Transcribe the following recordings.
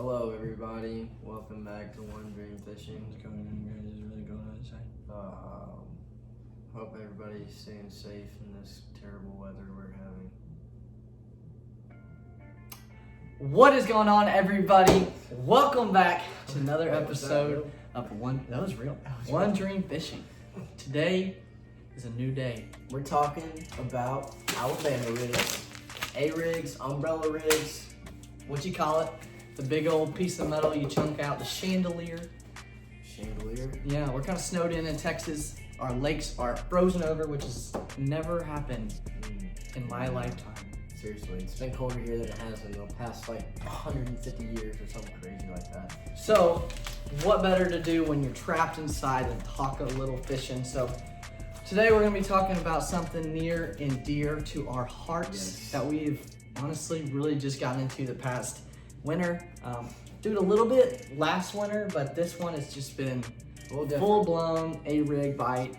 Hello everybody, welcome back to One Dream Fishing. What's going on, guys? Is really going on inside. Hope everybody's staying safe in this terrible weather we're having. What is going on, everybody? Welcome back to another episode of One Dream Fishing. Today is a new day. We're talking about Alabama rigs, A-rigs, umbrella rigs. What you call it? The big old piece of metal you chunk out, the chandelier. Chandelier? Yeah, we're kind of snowed in Texas. Our lakes are frozen over, which has never happened in my lifetime. Seriously, it's been colder here than it has in the past like 150 years or something crazy like that. So, what better to do when you're trapped inside than talk a little fishing? So, today we're going to be talking about something near and dear to our hearts that we've honestly really just gotten into the past winter. Did a little bit last winter, but this one has just been full-blown A-rig bite.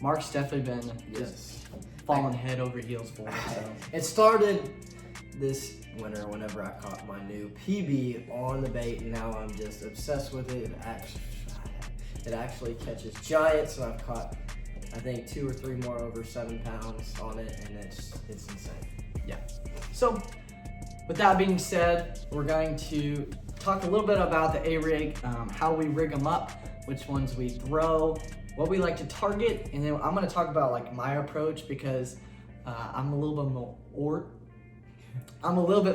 Mark's definitely been just falling head over heels for it. So. It started this winter whenever I caught my new PB on the bait, and now I'm just obsessed with it. It actually catches giants, and I've caught I think 2 or 3 more over 7 pounds on it, and it's insane. Yeah. So, with that being said, we're going to talk a little bit about the A-rig, how we rig them up, which ones we throw, what we like to target, and then I'm going to talk about like my approach because I'm a little bit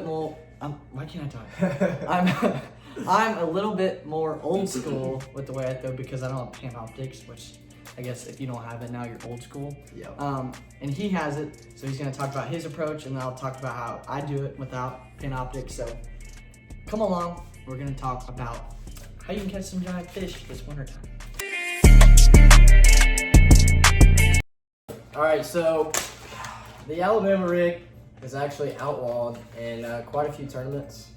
more, why can't I talk? I'm a little bit more old school with the way I throw because I don't have pan optics, which I guess if you don't have it now, you're old school. Yep. And he has it, so he's going to talk about his approach, and then I'll talk about how I do it without pan optics. So come along, we're going to talk about how you can catch some giant fish this wintertime. All right, so the Alabama rig is actually outlawed in quite a few tournaments,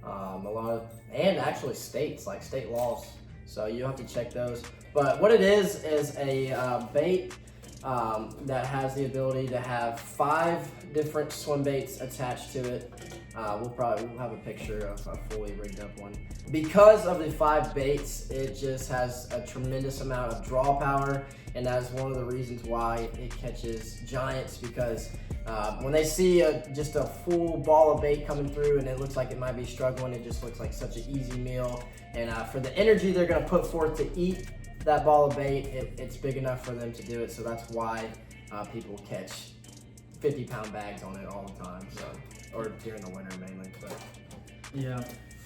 and actually states, like state laws. So you have to check those. But what it is a bait that has the ability to have 5 different swim baits attached to it. We'll have a picture of a fully rigged up one. Because of the 5 baits, it just has a tremendous amount of draw power, and that's one of the reasons why it catches giants, because when they see just a full ball of bait coming through and it looks like it might be struggling, it just looks like such an easy meal. And for the energy they're going to put forth to eat that ball of bait, it's big enough for them to do it. So that's why people catch 50-pound bags on it all the time. So, or during the winter mainly. But. Yeah.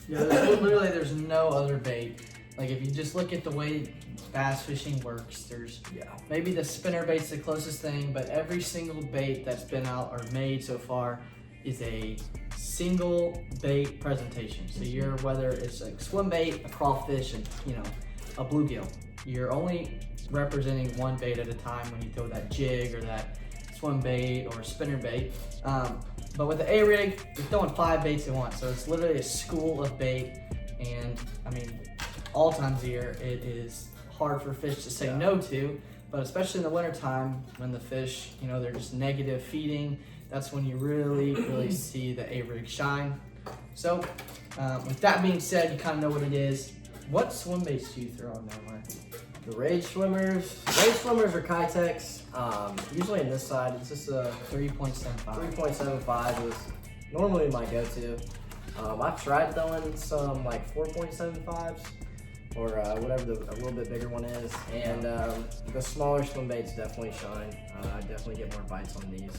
There's no other bait. Like if you just look at the way bass fishing works, there's maybe the spinner bait's the closest thing, but every single bait that's been out or made so far is a single bait presentation. So whether it's a swim bait, a crawfish, and a bluegill, you're only representing one bait at a time when you throw that jig or that swim bait or spinner bait. But with the A-rig, you're throwing 5 baits at once, so it's literally a school of bait. And I mean, all times of year, it is hard for fish to say no to, but especially in the wintertime when the fish, they're just negative feeding, that's when you really see the A-rig shine. So with that being said, you kind of know what it is. What swim baits do you throw on there, Mark? The rage swimmers are Kitex. Usually on this side, it's just a 3.75. 3.75 is normally my go-to. I've tried throwing some like 4.75s or whatever a little bit bigger one is, and the smaller swim baits definitely shine. I definitely get more bites on these.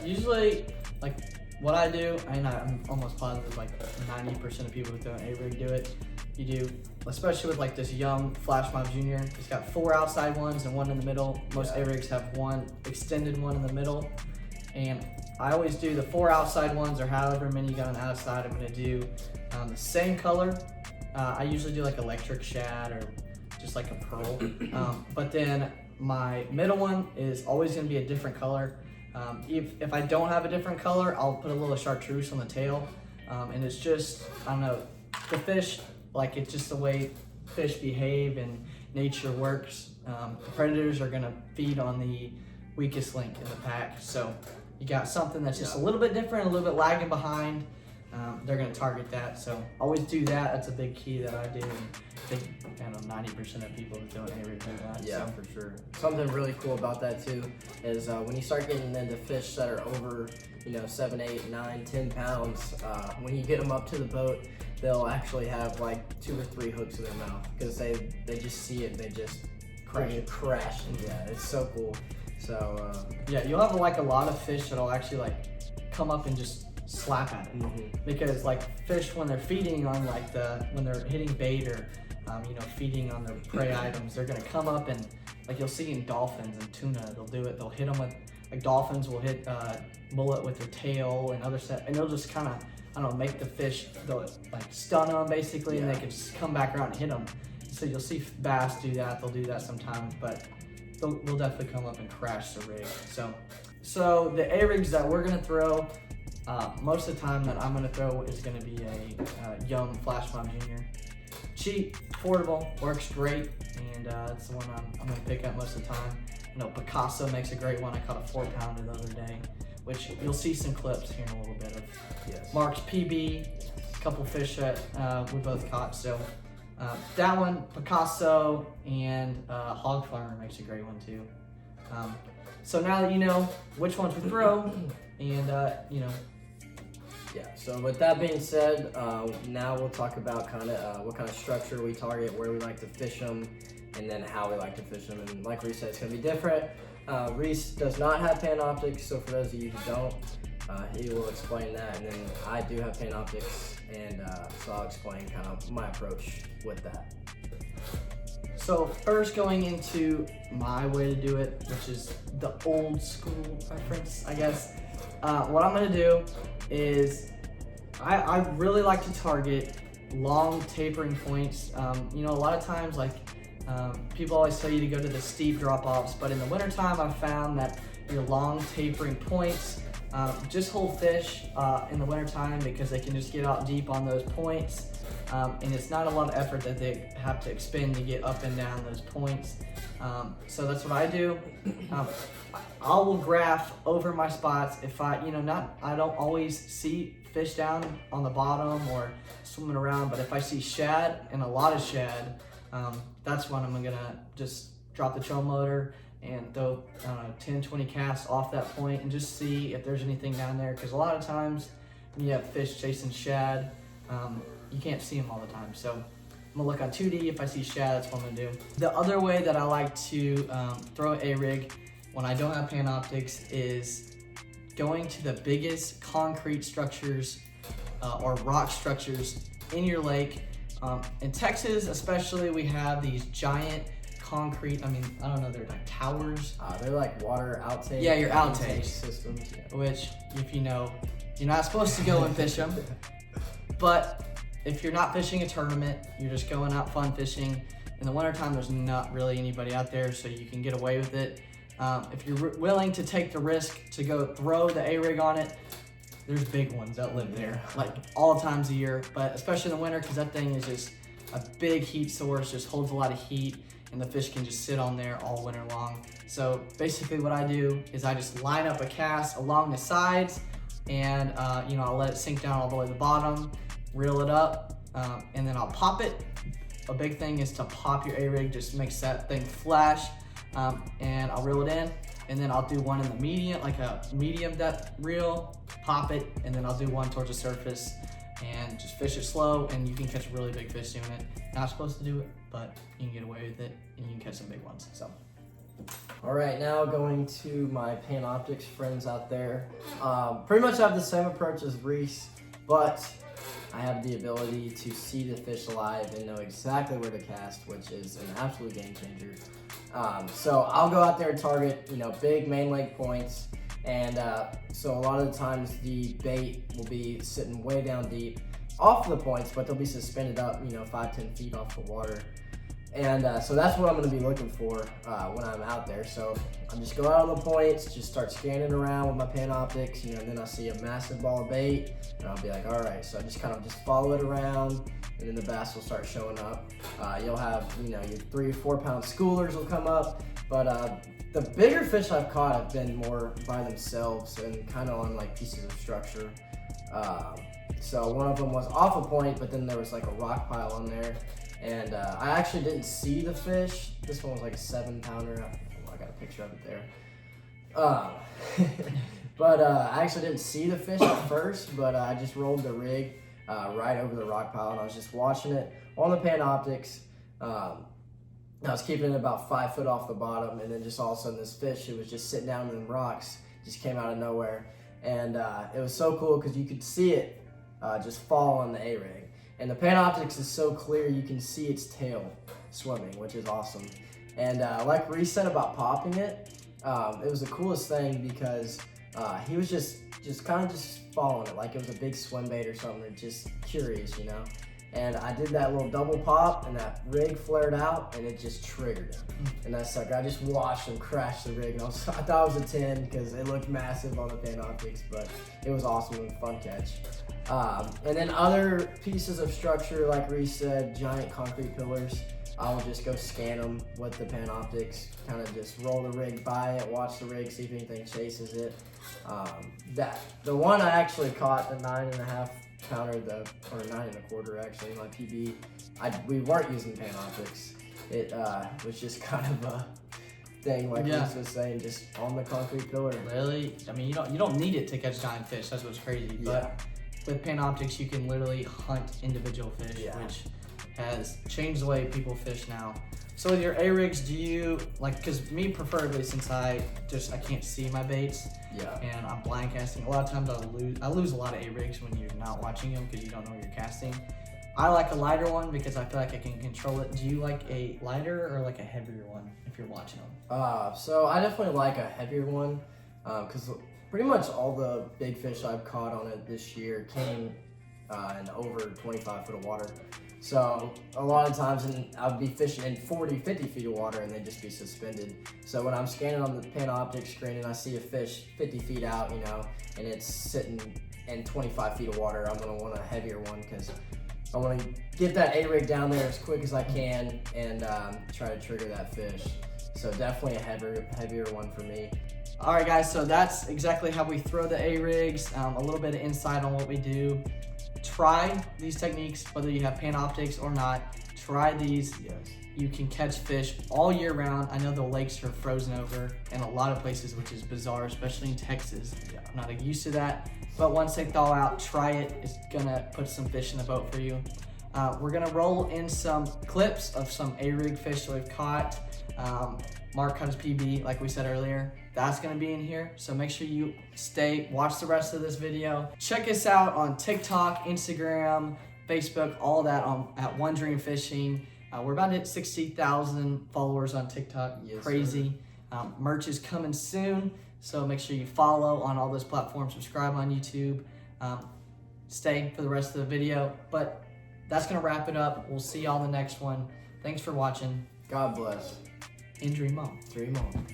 Usually like what I do, and I'm almost positive like 90% of people who throw an A-rig do it. You do, especially with like this young Flash Mob Junior. It's got 4 outside ones and 1 in the middle. Most A-rigs have 1 extended one in the middle. And I always do the 4 outside ones, or however many you got on the outside. I'm gonna do the same color. I usually do like electric shad or just like a pearl. But then my middle one is always gonna be a different color. If I don't have a different color, I'll put a little chartreuse on the tail. And it's just, I don't know, the fish, like it's just the way fish behave and nature works. The predators are gonna feed on the weakest link in the pack. So you got something that's just a little bit different, a little bit lagging behind, they're going to target that. So always do that. That's a big key that I do. And I think 90% of people who don't A-rig do that. Yeah, so. for sure. Something really cool about that too is when you start getting into fish that are over 7, 8, 9, 10 pounds, when you get them up to the boat, they'll actually have like 2 or 3 hooks in their mouth because they just see it and they just crash. And yeah, it's so cool. So yeah, you'll have like a lot of fish that'll actually like come up and just slap at it, because like fish when they're feeding on when they're hitting bait or feeding on their prey items, they're gonna come up and like you'll see in dolphins and tuna, they'll do it. They'll hit them with like dolphins will hit mullet with their tail and other stuff, and they'll just kind of make the fish, they'll like stun them basically, and they can just come back around and hit them. So you'll see bass do that. They'll do that sometimes, but they'll definitely come up and crash the rig. So the A-rigs that we're gonna throw, most of the time that I'm gonna throw is gonna be a Young Flash Mob Junior. Cheap, affordable, works great, and it's the one I'm gonna pick up most of the time. Picasso makes a great one. I caught a 4-pounder the other day, which you'll see some clips here in a little bit of. yes. Mark's PB, a couple fish that we both caught. So that one, Picasso, and Hog Farmer makes a great one too. So now that you know which ones we throw, and Yeah, so with that being said, now we'll talk about what kind of structure we target, where we like to fish them, and then how we like to fish them. And like Reece said, it's going to be different. Reece does not have Panoptics, so for those of you who don't, he will explain that. And then I do have Panoptics, and so I'll explain kind of my approach with that. So first, going into my way to do it, which is the old school preference, I guess. What I'm gonna do is I really like to target long tapering points. A lot of times, people always tell you to go to the steep drop-offs, but in the wintertime, I've found that your long tapering points just hold fish in the wintertime because they can just get out deep on those points. And it's not a lot of effort that they have to expend to get up and down those points. So that's what I do. I will graph over my spots if I don't always see fish down on the bottom or swimming around, but if I see shad and a lot of shad, that's when I'm gonna just drop the trolling motor and throw 10, 20 casts off that point and just see if there's anything down there. Because a lot of times when you have fish chasing shad, you can't see them all the time. So I'm gonna look on 2D. If I see shad, that's what I'm gonna do. The other way that I like to throw a rig when I don't have Panoptics is going to the biggest concrete structures or rock structures in your lake. In Texas especially, we have these giant concrete, I don't know, they're like towers. They're like water outtake. Yeah, your outtake systems. Yeah. Which, if you know, you're not supposed to go and fish them. But if you're not fishing a tournament, you're just going out fun fishing. In the wintertime, there's not really anybody out there, so you can get away with it. If you're willing to take the risk to go throw the A-rig on it, there's big ones that live there, like all times a year, but especially in the winter, because that thing is just a big heat source, just holds a lot of heat, and the fish can just sit on there all winter long. So basically what I do is I just line up a cast along the sides, and I'll let it sink down all the way to the bottom, reel it up, and then I'll pop it. A big thing is to pop your A-rig, just makes that thing flash, and I'll reel it in, and then I'll do one in the medium, like a medium depth reel, pop it, and then I'll do one towards the surface and just fish it slow, and you can catch really big fish doing it. Not supposed to do it, but you can get away with it, and you can catch some big ones. So. All right, now going to my Panoptics friends out there. Pretty much have the same approach as Reece, but I have the ability to see the fish alive and know exactly where to cast, which is an absolute game changer. So I'll go out there and target, big main lake points. And so a lot of the times the bait will be sitting way down deep off the points, but they'll be suspended up, 5-10 feet off the water. And so that's what I'm going to be looking for when I'm out there. So I just go out on the points, just start scanning around with my Panoptics, and then I see a massive ball of bait, and I'll be like, all right. So I just kind of just follow it around, and then the bass will start showing up. You'll have, your 3 or 4 pound schoolers will come up, but The bigger fish I've caught have been more by themselves and kind of on like pieces of structure. So one of them was off a point, but then there was like a rock pile on there. And I actually didn't see the fish. This one was like a 7-pounder. I got a picture of it there. But I actually didn't see the fish at first, but I just rolled the rig right over the rock pile, and I was just watching it on the Panoptics. I was keeping it about 5 foot off the bottom, and then just all of a sudden this fish who was just sitting down in the rocks just came out of nowhere. And it was so cool because you could see it just fall on the A-rig. And the Panoptics is so clear you can see its tail swimming, which is awesome. And like Reece said about popping it, it was the coolest thing because he was just kind of just following it like it was a big swim bait or something, just curious, you know. And I did that little double pop, and that rig flared out, and it just triggered him. And that sucker, I just watched him crash the rig, and I thought it was a 10 because it looked massive on the Panoptics, but it was awesome and fun catch. And then other pieces of structure, like Reece said, giant concrete pillars. I will just go scan them with the Panoptics, kind of just roll the rig by it, watch the rig, see if anything chases it. The one I actually caught, the 9.5-pounder, or 9.25 actually, my PB. We weren't using Panoptics. It was just kind of a thing, like Reece was saying, just on the concrete pillar. Really? I mean, you don't need it to catch giant fish. That's what's crazy. But with Panoptics, you can literally hunt individual fish, which has changed the way people fish now. So with your A-rigs, do you, like, because me preferably, since I can't see my baits, and I'm blind casting, a lot of times I lose a lot of A-rigs when you're not watching them because you don't know what you're casting. I like a lighter one because I feel like I can control it. Do you like a lighter or like a heavier one if you're watching them? So I definitely like a heavier one because pretty much all the big fish I've caught on it this year came in over 25 foot of water. So a lot of times I'd be fishing in 40, 50 feet of water and they'd just be suspended. So when I'm scanning on the Panoptic screen and I see a fish 50 feet out, you know, and it's sitting in 25 feet of water, I'm gonna want a heavier one because I want to get that A-rig down there as quick as I can and try to trigger that fish. So definitely a heavier one for me. All right, guys, so that's exactly how we throw the A-rigs, a little bit of insight on what we do. Try these techniques, whether you have Panoptics or not. Try these. Yes. You can catch fish all year round. I know the lakes are frozen over in a lot of places, which is bizarre, especially in Texas. I'm not used to that. But once they thaw out, try it. It's gonna put some fish in the boat for you. We're gonna roll in some clips of some A-rig fish that we've caught. Mark caught his PB, like we said earlier. That's gonna be in here. So make sure you watch the rest of this video. Check us out on TikTok, Instagram, Facebook, all that at One Dream Fishing. We're about to hit 60,000 followers on TikTok. Yes, crazy. Merch is coming soon. So make sure you follow on all those platforms, subscribe on YouTube, stay for the rest of the video. But that's gonna wrap it up. We'll see y'all in the next one. Thanks for watching. God bless. And dream on. Dream on.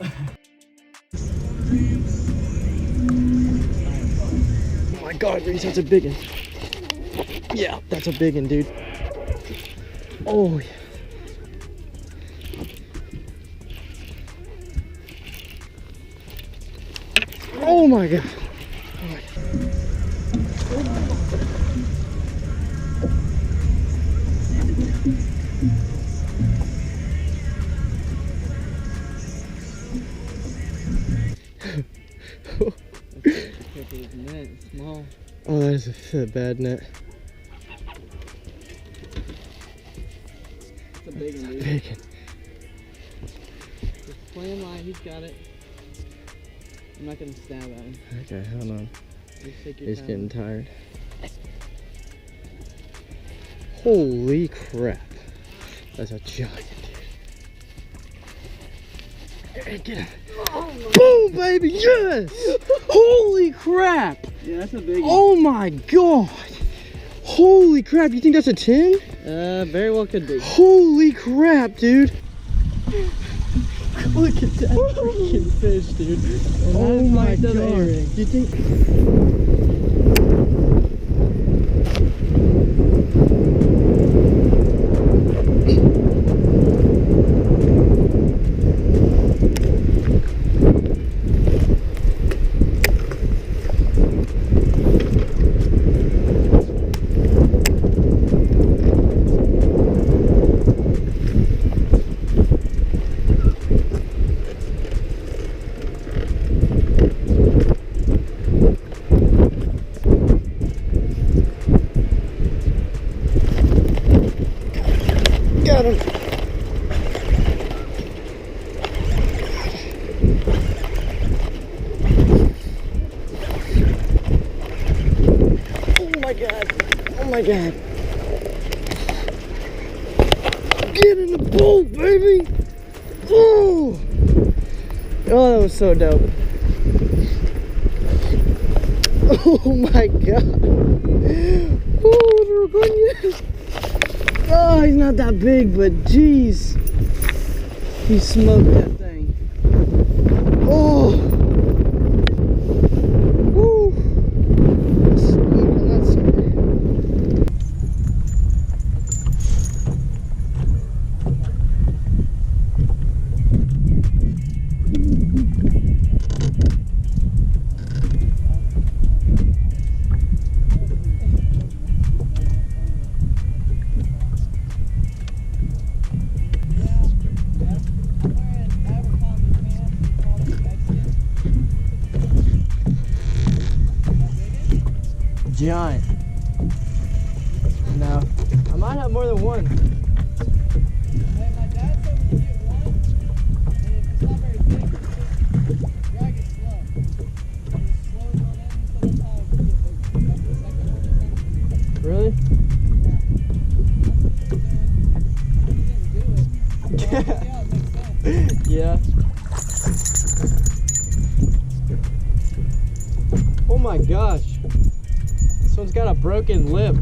Oh my God, Reece, that's a big one. Yeah, that's a big one, dude. Oh, yeah. Oh my God. Oh, that is a bad net. It's a big one, dude. Big one. Just play him live, he's got it. I'm not gonna stab at him. Okay, hold on. Just take your He's time. getting tired. Holy crap. That's a giant, dude. Hey, get him. Oh, boom, baby, yes! Holy crap! Yeah, that's a big one. Oh my God! Holy crap, you think that's a 10? Very well could be. Holy crap, dude! Look at that freaking fish, dude. Oh my God. You think... god. Oh my god. Get in the boat, baby. Oh. Oh, that was so dope. Oh my god. Oh, we're recording yet? Oh, he's not that big, but jeez. He smoked that thing. Oh. Woo. Smoking that sucker. Giant. No, I might have more than one. Hey, my dad said when you get one, and if it's not very big, just drag it slow. Just slow it on in, so that's how it gets big. Like the second one or something. Really? Yeah. That's what he did. Yeah, it makes sense. Yeah. Oh my gosh. This one's got a broken lip.